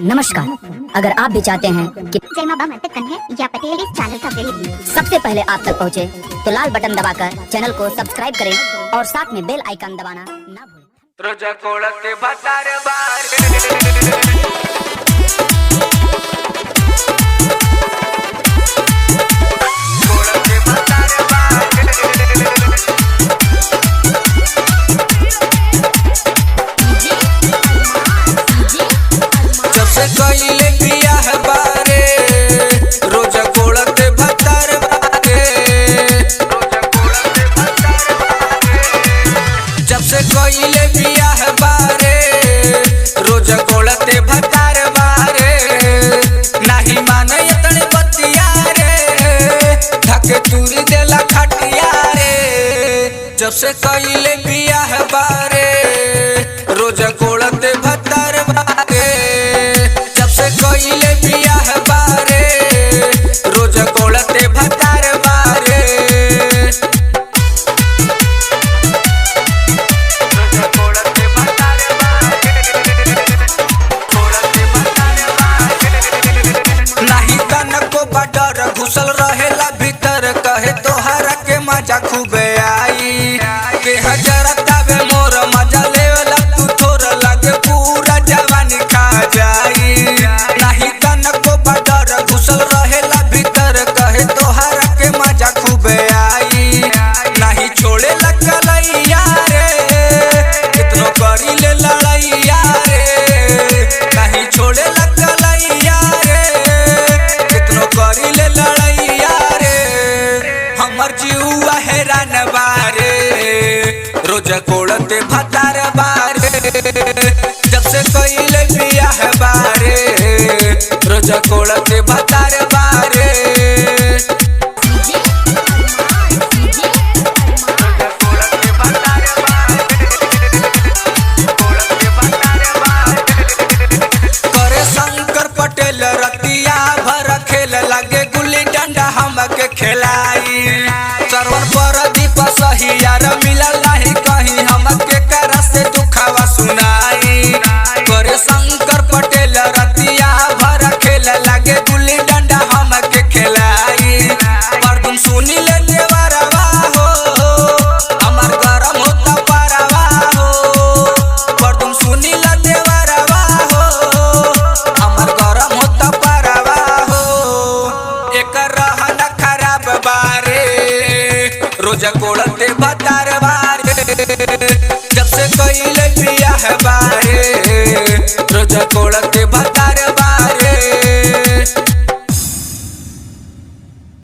नमस्कार, अगर आप भी चाहते हैं कि जय मां बा कन्या या पटेल इस चैनल का वीडियो सबसे पहले आप तक पहुंचे, तो लाल बटन दबाकर चैनल को सब्सक्राइब करें और साथ में बेल आइकन दबाना ना भूलें। रोजा कोळते भतार बारे कोळते भतार बारे जब से कइले बियाह बारे रोजा कोळते भतार बारे रोजा कोळते भतार बारे जब से कइले बियाह बारे रोजा कोळते भतार बारे नाही माने इतने बतिया रे धके तुरी देला खटिया रे जब से कइले बियाह बारे रोजा कोळते भतार बारे जब से कइले बियाह बारे रोजा कोळते भतार बारे रोजा कोळते भतार बारे कोळते भतार बारे नाही तनको बडर घुसल रहेला भीतर कहे तोहरा के मजा खूबे आई के हजार तावे मोर मजा लेवला तू थोर लगे पूरा जवानी खा जाई नाही तनको बडर घुसल रहेला भीतर कहे तोहरा के मजा खूबे आई नाही छोड़े लगलैया रे कितनो करी ले लड़ैया रे नहीं छोड़े लगलैया रे कितनो करी ले लड़ैया रे हमर जीवा हैरान बारे रोजा कोळते भतार बारे जब से कइले बियाह बारे रोजा कोळते भतार बारे रोजा कोळते भतार बारे कोळते भतार बारे करे शंकर पटेल रतिया भर खेल लगे गुल्ली डंडा हमके खिलाई सरवन परदीप सही यार मिलल नहीं कहीं हमके करा से दुखावा सुनाई करे शंकर पटेल रतिया भर खेल लगे गुल्ली डंडा हमके खिलाई परदुम सुनी ले देवरवा हो हमार गरम होता परवा हो परदुम सुनी ले देवरवा हो हमार गरम होता परवा हो एक रहन खराब बारे रोजा कोळते भतार बारे जब से कइले बियाह बारे रोजा कोळते भतार